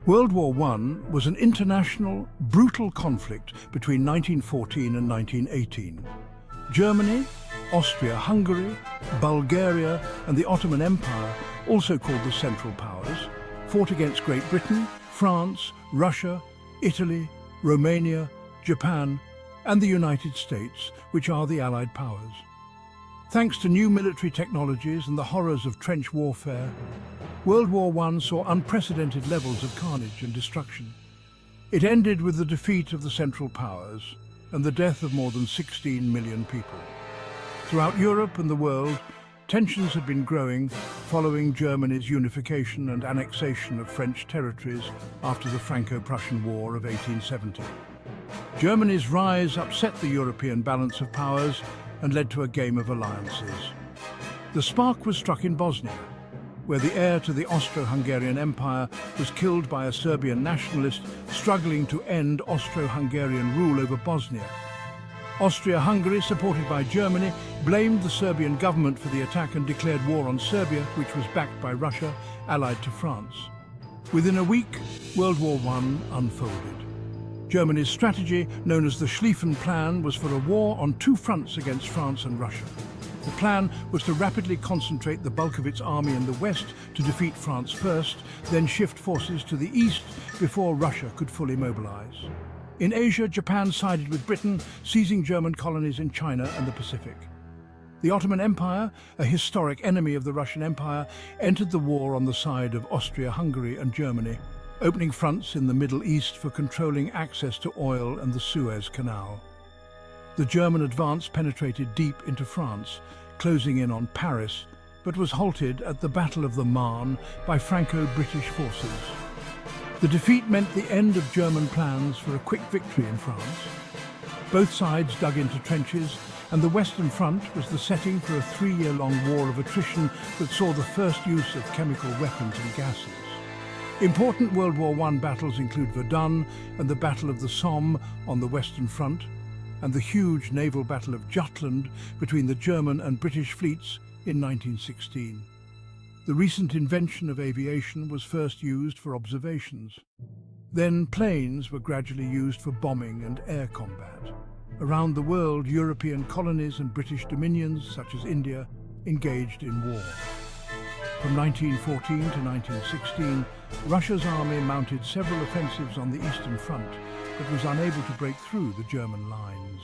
World War I was an international, brutal conflict between 1914 and 1918. Germany, Austria-Hungary, Bulgaria and the Ottoman Empire, also called the Central Powers, fought against Great Britain, France, Russia, Italy, Romania, Japan and the United States, which are the Allied powers. Thanks to new military technologies and the horrors of trench warfare, World War I saw unprecedented levels of carnage and destruction. It ended with the defeat of the Central Powers and the death of more than 16 million people. Throughout Europe and the world, tensions had been growing following Germany's unification and annexation of French territories after the Franco-Prussian War of 1870. Germany's rise upset the European balance of powers and led to a game of alliances. The spark was struck in Bosnia, where the heir to the Austro-Hungarian Empire was killed by a Serbian nationalist struggling to end Austro-Hungarian rule over Bosnia. Austria-Hungary, supported by Germany, blamed the Serbian government for the attack and declared war on Serbia, which was backed by Russia, allied to France. Within a week, World War I unfolded. Germany's strategy, known as the Schlieffen Plan, was for a war on two fronts against France and Russia. The plan was to rapidly concentrate the bulk of its army in the west to defeat France first, then shift forces to the east before Russia could fully mobilize. In Asia, Japan sided with Britain, seizing German colonies in China and the Pacific. The Ottoman Empire, a historic enemy of the Russian Empire, entered the war on the side of Austria-Hungary and Germany, opening fronts in the Middle East for controlling access to oil and the Suez Canal. The German advance penetrated deep into France, closing in on Paris, but was halted at the Battle of the Marne by Franco-British forces. The defeat meant the end of German plans for a quick victory in France. Both sides dug into trenches, and the Western Front was the setting for a 3-year-long war of attrition that saw the first use of chemical weapons and gases. Important World War I battles include Verdun and the Battle of the Somme on the Western Front, and the huge naval battle of Jutland between the German and British fleets in 1916. The recent invention of aviation was first used for observations. Then planes were gradually used for bombing and air combat. Around the world, European colonies and British dominions, such as India, engaged in war. From 1914 to 1916, Russia's army mounted several offensives on the Eastern Front, but was unable to break through the German lines.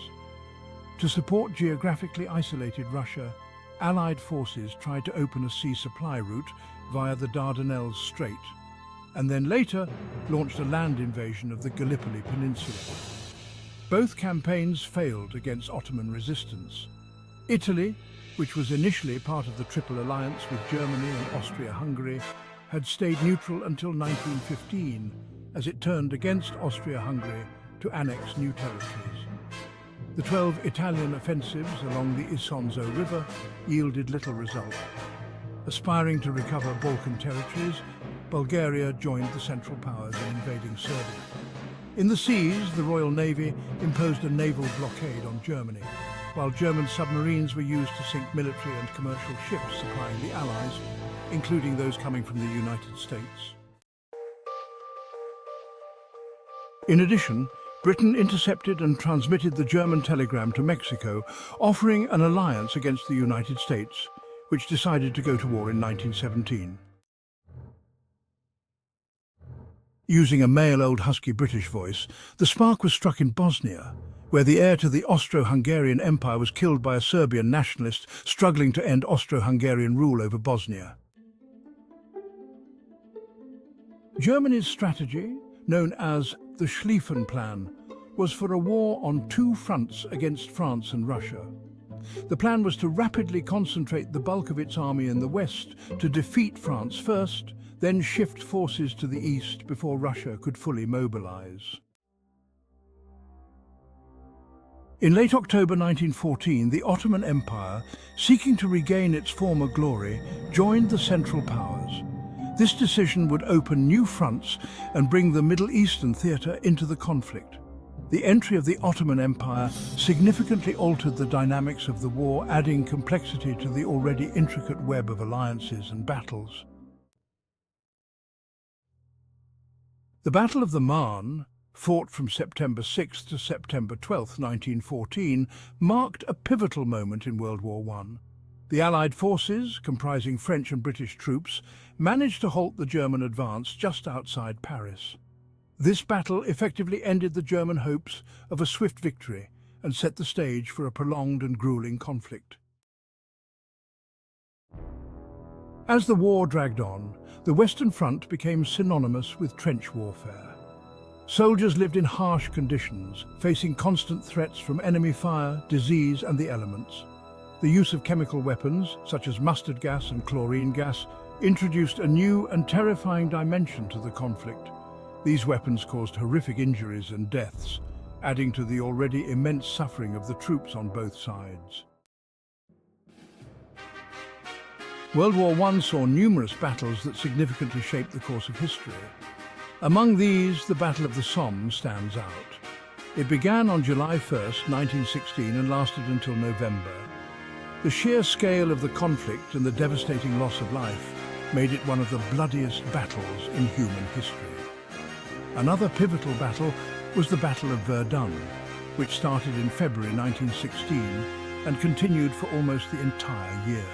To support geographically isolated Russia, Allied forces tried to open a sea supply route via the Dardanelles Strait, and then later launched a land invasion of the Gallipoli Peninsula. Both campaigns failed against Ottoman resistance. Italy, which was initially part of the Triple Alliance with Germany and Austria-Hungary, had stayed neutral until 1915, as it turned against Austria-Hungary to annex new territories. The 12 Italian offensives along the 𝗖𝗵𝗄𝗃 River yielded little result. Aspiring to recover Balkan territories, Bulgaria joined the Central Powers in invading Serbia. In the seas, the Royal Navy imposed a naval blockade on Germany, while German submarines were used to sink military and commercial ships supplying the Allies, including those coming from the United States. In addition, Britain intercepted and transmitted the German telegram to Mexico, offering an alliance against the United States, which decided to go to war in 1917. Using a male old husky British voice, the spark was struck in Bosnia, where the heir to the Austro-Hungarian Empire was killed by a Serbian nationalist struggling to end Austro-Hungarian rule over Bosnia. Germany's strategy, known as the Schlieffen Plan, was for a war on two fronts against France and Russia. The plan was to rapidly concentrate the bulk of its army in the west to defeat France first, then shift forces to the east before Russia could fully mobilize. In late October 1914, the Ottoman Empire, seeking to regain its former glory, joined the Central Powers. This decision would open new fronts and bring the Middle Eastern theatre into the conflict. The entry of the Ottoman Empire significantly altered the dynamics of the war, adding complexity to the already intricate web of alliances and battles. The Battle of the Marne, fought from September 6 to September 12, 1914, marked a pivotal moment in World War I. The Allied forces, comprising French and British troops, managed to halt the German advance just outside Paris. This battle effectively ended the German hopes of a swift victory and set the stage for a prolonged and grueling conflict. As the war dragged on, the Western Front became synonymous with trench warfare. Soldiers lived in harsh conditions, facing constant threats from enemy fire, disease, and the elements. The use of chemical weapons, such as mustard gas and chlorine gas, introduced a new and terrifying dimension to the conflict. These weapons caused horrific injuries and deaths, adding to the already immense suffering of the troops on both sides. World War I saw numerous battles that significantly shaped the course of history. Among these, the Battle of the Somme stands out. It began on July 1, 1916 and lasted until November. The sheer scale of the conflict and the devastating loss of life made it one of the bloodiest battles in human history. Another pivotal battle was the Battle of Verdun, which started in February 1916 and continued for almost the entire year.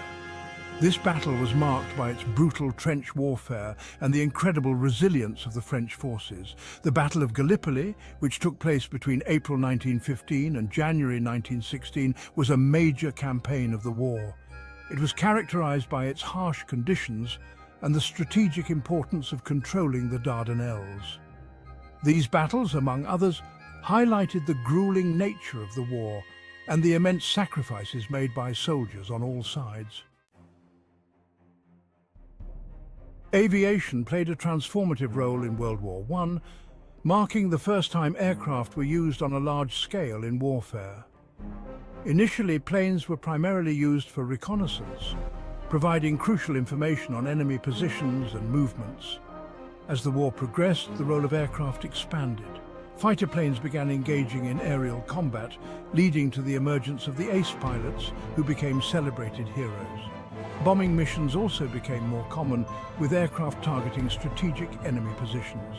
This battle was marked by its brutal trench warfare and the incredible resilience of the French forces. The Battle of Gallipoli, which took place between April 1915 and January 1916, was a major campaign of the war. It was characterized by its harsh conditions and the strategic importance of controlling the Dardanelles. These battles, among others, highlighted the grueling nature of the war and the immense sacrifices made by soldiers on all sides. Aviation played a transformative role in World War I, marking the first time aircraft were used on a large scale in warfare. Initially, planes were primarily used for reconnaissance, providing crucial information on enemy positions and movements. As the war progressed, the role of aircraft expanded. Fighter planes began engaging in aerial combat, leading to the emergence of the ace pilots, who became celebrated heroes. Bombing missions also became more common, with aircraft targeting strategic enemy positions.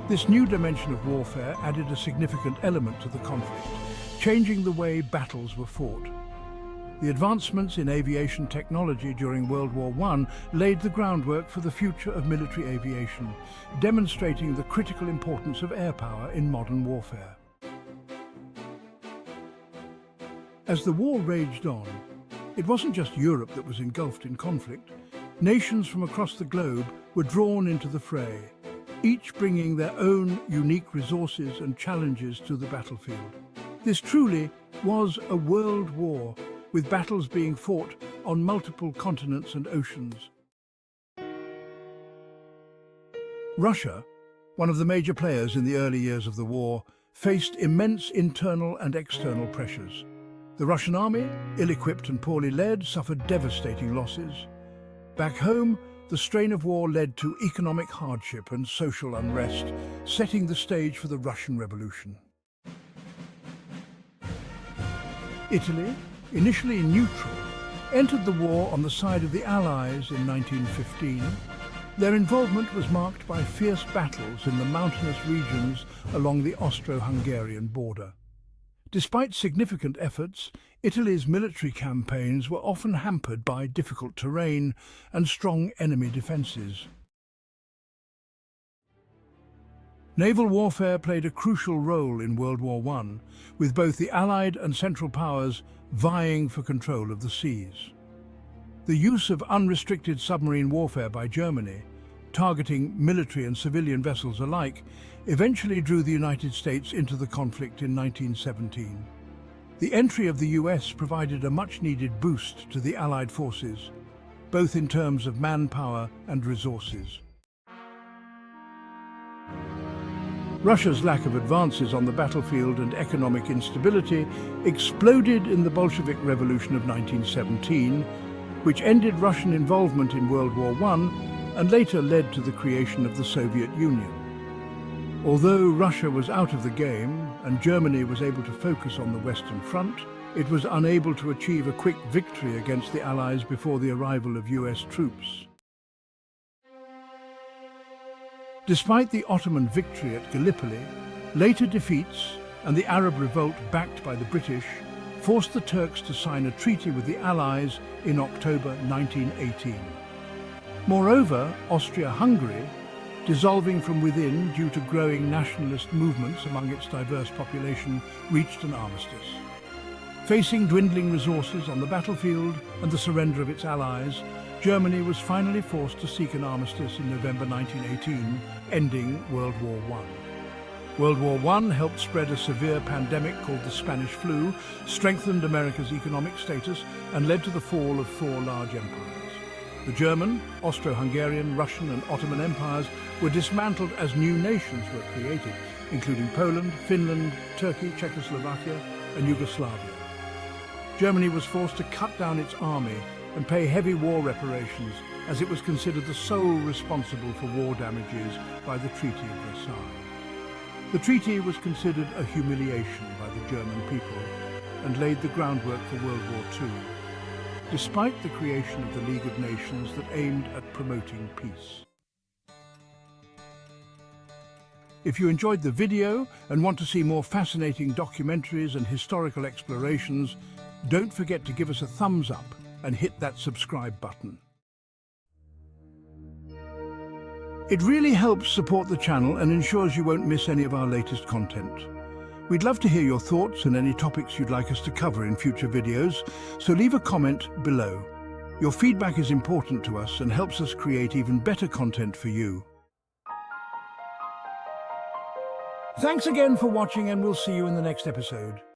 This new dimension of warfare added a significant element to the conflict, changing the way battles were fought. The advancements in aviation technology during World War I laid the groundwork for the future of military aviation, demonstrating the critical importance of air power in modern warfare. As the war raged on, it wasn't just Europe that was engulfed in conflict. Nations from across the globe were drawn into the fray, each bringing their own unique resources and challenges to the battlefield. This truly was a world war, with battles being fought on multiple continents and oceans. Russia, one of the major players in the early years of the war, faced immense internal and external pressures. The Russian army, ill-equipped and poorly led, suffered devastating losses. Back home, the strain of war led to economic hardship and social unrest, setting the stage for the Russian Revolution. Italy, initially neutral, entered the war on the side of the Allies in 1915. Their involvement was marked by fierce battles in the mountainous regions along the Austro-Hungarian border. Despite significant efforts, Italy's military campaigns were often hampered by difficult terrain and strong enemy defences. Naval warfare played a crucial role in World War I, with both the Allied and Central Powers vying for control of the seas. The use of unrestricted submarine warfare by Germany, targeting military and civilian vessels alike, eventually drew the United States into the conflict in 1917. The entry of the US provided a much-needed boost to the Allied forces, both in terms of manpower and resources. Russia's lack of advances on the battlefield and economic instability exploded in the Bolshevik Revolution of 1917, which ended Russian involvement in World War I and later led to the creation of the Soviet Union. Although Russia was out of the game and Germany was able to focus on the Western Front, it was unable to achieve a quick victory against the Allies before the arrival of US troops. Despite the Ottoman victory at Gallipoli, later defeats and the Arab revolt backed by the British forced the Turks to sign a treaty with the Allies in October 1918. Moreover, Austria-Hungary, dissolving from within due to growing nationalist movements among its diverse population, reached an armistice. Facing dwindling resources on the battlefield and the surrender of its allies, Germany was finally forced to seek an armistice in November 1918, ending World War I. World War I helped spread a severe pandemic called the Spanish flu, strengthened America's economic status, and led to the fall of four large empires. The German, Austro-Hungarian, Russian and Ottoman empires were dismantled as new nations were created, including Poland, Finland, Turkey, Czechoslovakia and Yugoslavia. Germany was forced to cut down its army and pay heavy war reparations, as it was considered the sole responsible for war damages by the Treaty of Versailles. The treaty was considered a humiliation by the German people and laid the groundwork for World War II, despite the creation of the League of Nations that aimed at promoting peace. If you enjoyed the video and want to see more fascinating documentaries and historical explorations, don't forget to give us a thumbs up and hit that subscribe button. It really helps support the channel and ensures you won't miss any of our latest content. We'd love to hear your thoughts and any topics you'd like us to cover in future videos, so leave a comment below. Your feedback is important to us and helps us create even better content for you. Thanks again for watching, and we'll see you in the next episode.